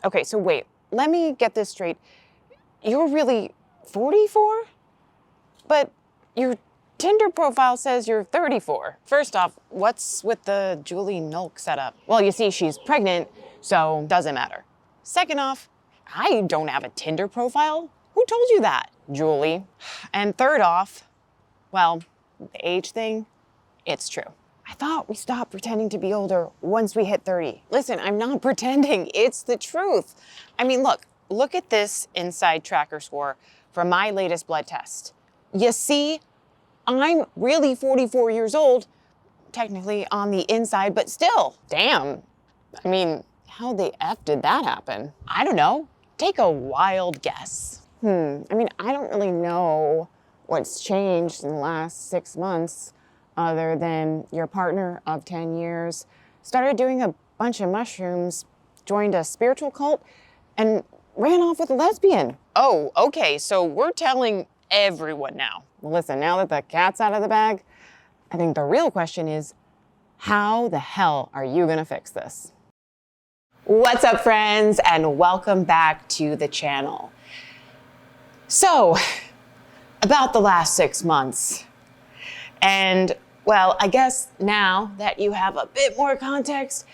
Okay, so wait, let me get this straight. You're really 44? But your Tinder profile says you're 34. First off, what's with the Julie Nolke setup? Well, you see, she's pregnant, so doesn't matter. Second off, I don't have a Tinder profile. Who told you that, Julie? And third off, well, the age thing, it's true. I thought we stopped pretending to be older once we hit 30. Listen, I'm not pretending, it's the truth. I mean, look at this inside tracker score from my latest blood test. You see, I'm really 44 years old, technically on the inside, but still, damn. I mean, how the F did that happen? I don't know. Take a wild guess. I mean, I don't really know what's changed in the last 6 months other than your partner of 10 years started doing a bunch of mushrooms, joined a spiritual cult, and ran off with a lesbian. Oh, okay, so we're telling everyone now. Well, listen, now that the cat's out of the bag, I think the real question is, how the hell are you gonna fix this? What's up, friends, and welcome back to the channel. So, about the last 6 months, and well, I guess now that you have a bit more context,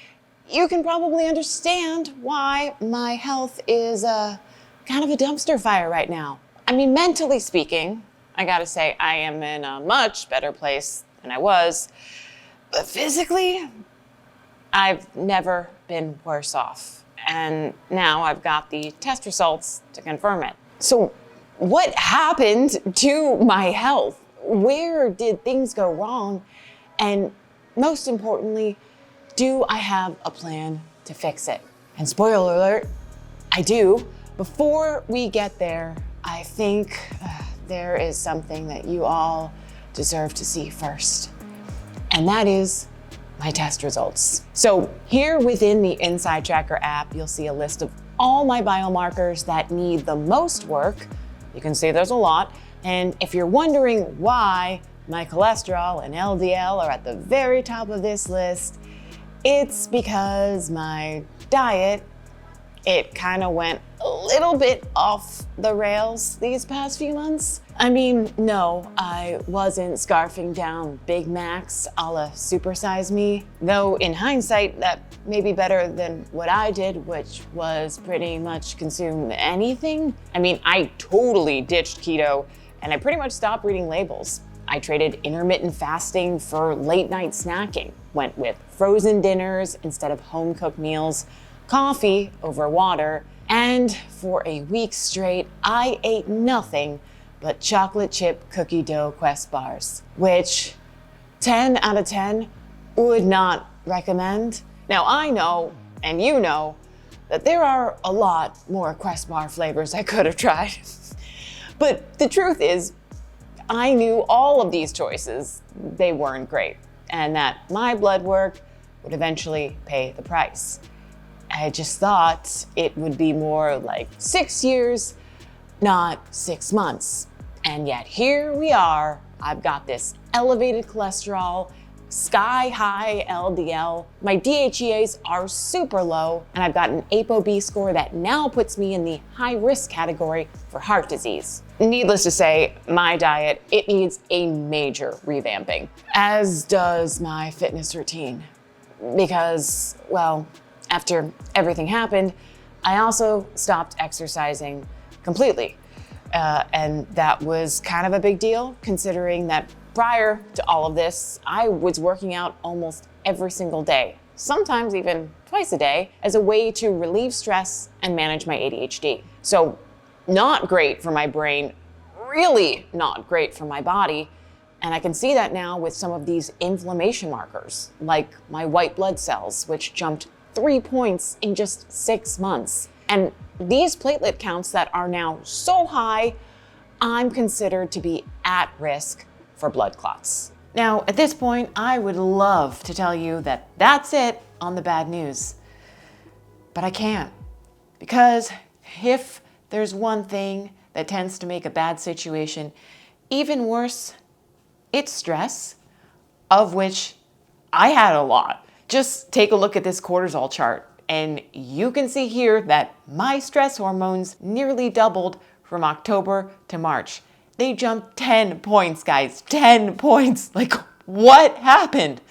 you can probably understand why my health is kind of a dumpster fire right now. I mean, mentally speaking, I gotta say I am in a much better place than I was, but physically, I've never been worse off. And now I've got the test results to confirm it. So what happened to my health? Where did things go wrong? And most importantly, do I have a plan to fix it? And spoiler alert, I do. Before we get there, I think there is something that you all deserve to see first. And that is my test results. So here within the Inside Tracker app, you'll see a list of all my biomarkers that need the most work. You can see there's a lot. And if you're wondering why my cholesterol and LDL are at the very top of this list, it's because my diet, it kind of went a little bit off the rails these past few months. I mean, no, I wasn't scarfing down Big Macs a la Supersize Me, though in hindsight, that may be better than what I did, which was pretty much consume anything. I mean, I totally ditched keto and I pretty much stopped reading labels. I traded intermittent fasting for late night snacking, went with frozen dinners instead of home cooked meals, coffee over water, and for a week straight, I ate nothing but chocolate chip cookie dough Quest bars, which 10 out of 10 would not recommend. Now I know, and you know, that there are a lot more Quest bar flavors I could have tried. But the truth is, I knew all of these choices, they weren't great, and that my blood work would eventually pay the price. I just thought it would be more like 6 years, not 6 months. And yet here we are. I've got this elevated cholesterol, sky high LDL, my DHEAs are super low, and I've got an ApoB score that now puts me in the high risk category for heart disease. Needless to say, my diet, it needs a major revamping, as does my fitness routine. Because, well, after everything happened, I also stopped exercising completely. And that was kind of a big deal, considering that prior to all of this, I was working out almost every single day, sometimes even twice a day, as a way to relieve stress and manage my ADHD. So not great for my brain, really not great for my body. And I can see that now with some of these inflammation markers, like my white blood cells, which jumped 3 points in just 6 months. And these platelet counts that are now so high, I'm considered to be at risk for blood clots. Now, at this point, I would love to tell you that that's it on the bad news, but I can't. Because if there's one thing that tends to make a bad situation even worse, it's stress, of which I had a lot. Just take a look at this cortisol chart. And you can see here that my stress hormones nearly doubled from October to March. They jumped 10 points, guys, 10 points. Like, what happened?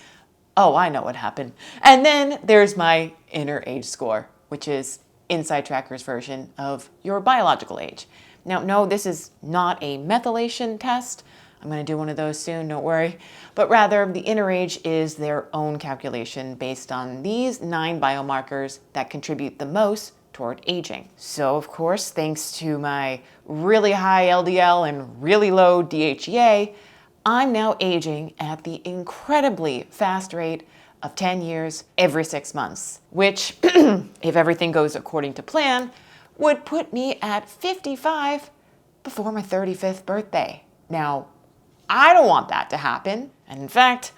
Oh, I know what happened. And then there's my inner age score, which is Inside Tracker's version of your biological age. Now, no, this is not a methylation test. I'm going to do one of those soon, don't worry. But rather, the inner age is their own calculation based on these 9 biomarkers that contribute the most toward aging. So, of course, thanks to my really high LDL and really low DHEA, I'm now aging at the incredibly fast rate of 10 years every 6 months, which, if everything goes according to plan, would put me at 55 before my 35th birthday. Now, I don't want that to happen. And in fact,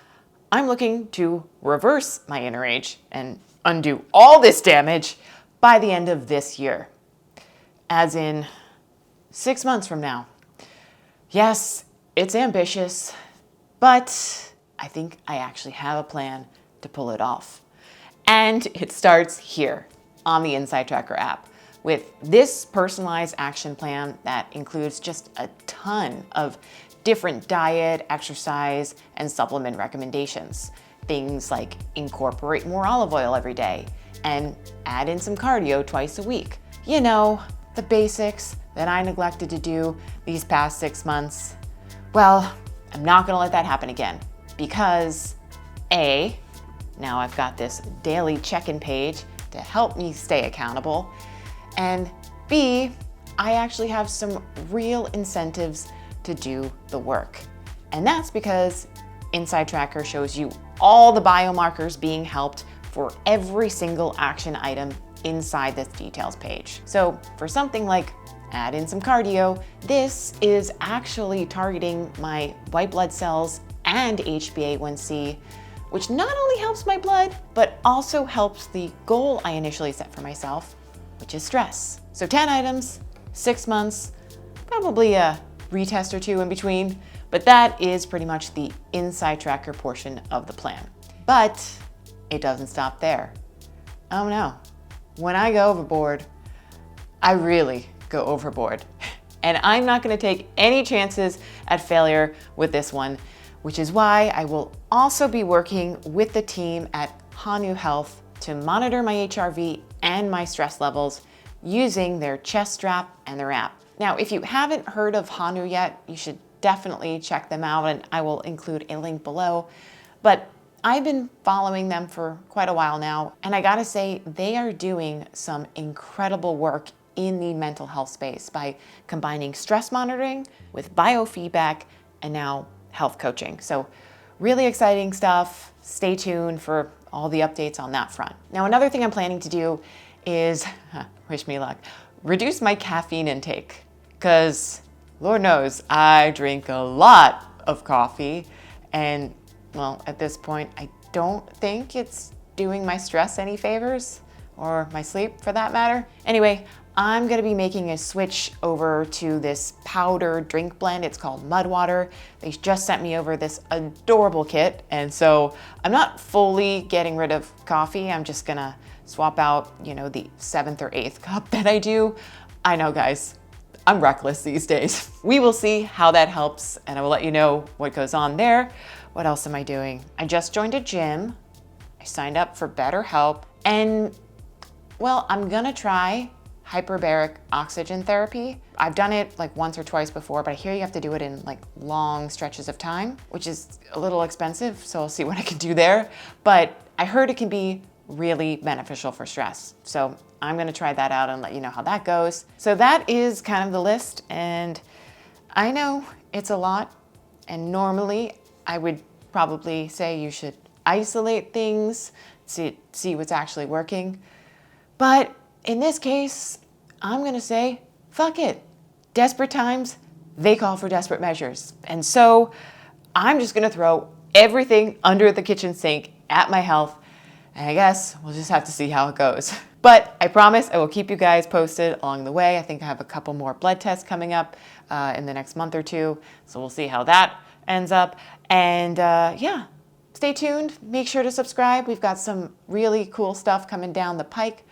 I'm looking to reverse my inner age and undo all this damage by the end of this year. As in 6 months from now. Yes, it's ambitious, but I think I actually have a plan to pull it off. And it starts here on the Inside Tracker app with this personalized action plan that includes just a ton of different diet, exercise, and supplement recommendations. Things like incorporate more olive oil every day and add in some cardio twice a week. You know, the basics that I neglected to do these past 6 months. Well, I'm not gonna let that happen again because A, now I've got this daily check-in page to help me stay accountable, and B, I actually have some real incentives to do the work. And that's because Inside Tracker shows you all the biomarkers being helped for every single action item inside this details page. So for something like add in some cardio, this is actually targeting my white blood cells and HbA1c, which not only helps my blood, but also helps the goal I initially set for myself, which is stress. So 10 items, 6 months, probably a retest or 2 in between, but that is pretty much the Inside Tracker portion of the plan. But it doesn't stop there. Oh no, when I go overboard, I really go overboard. And I'm not gonna take any chances at failure with this one, which is why I will also be working with the team at Hanu Health to monitor my HRV and my stress levels using their chest strap and their app. Now, if you haven't heard of Hanu yet, you should definitely check them out, and I will include a link below. But I've been following them for quite a while now, and I gotta say, they are doing some incredible work in the mental health space by combining stress monitoring with biofeedback and now health coaching. So really exciting stuff. Stay tuned for all the updates on that front. Now, another thing I'm planning to do is, wish me luck, reduce my caffeine intake. Because Lord knows I drink a lot of coffee, and well, at this point, I don't think it's doing my stress any favors, or my sleep for that matter. Anyway, I'm gonna be making a switch over to this powder drink blend. It's called Mud Water. They just sent me over this adorable kit, and so I'm not fully getting rid of coffee. I'm just gonna swap out, you know, the 7th or 8th cup that I do. I know, guys, I'm reckless these days. We will see how that helps, and I will let you know what goes on there. What else am I doing? I just joined a gym. I signed up for BetterHelp, and well, I'm gonna try hyperbaric oxygen therapy. I've done it like once or twice before, but I hear you have to do it in like long stretches of time, which is a little expensive, so I'll see what I can do there. But I heard it can be really beneficial for stress. So I'm gonna try that out and let you know how that goes. So that is kind of the list, and I know it's a lot, and normally I would probably say you should isolate things, see what's actually working. But in this case, I'm gonna say, fuck it. Desperate times, they call for desperate measures. And so I'm just gonna throw everything under the kitchen sink at my health, and I guess we'll just have to see how it goes. But I promise I will keep you guys posted along the way. I think I have a couple more blood tests coming up in the next month or two, so we'll see how that ends up. And yeah, stay tuned. Make sure to subscribe. We've got some really cool stuff coming down the pike.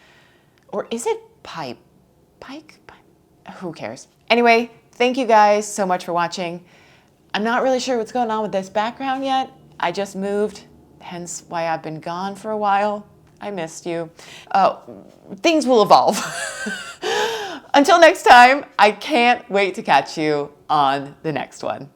Or is it pipe? Pike? Who cares? Anyway, thank you guys so much for watching. I'm not really sure what's going on with this background yet. I just moved, hence why I've been gone for a while. I missed you. Things will evolve. Until next time, I can't wait to catch you on the next one.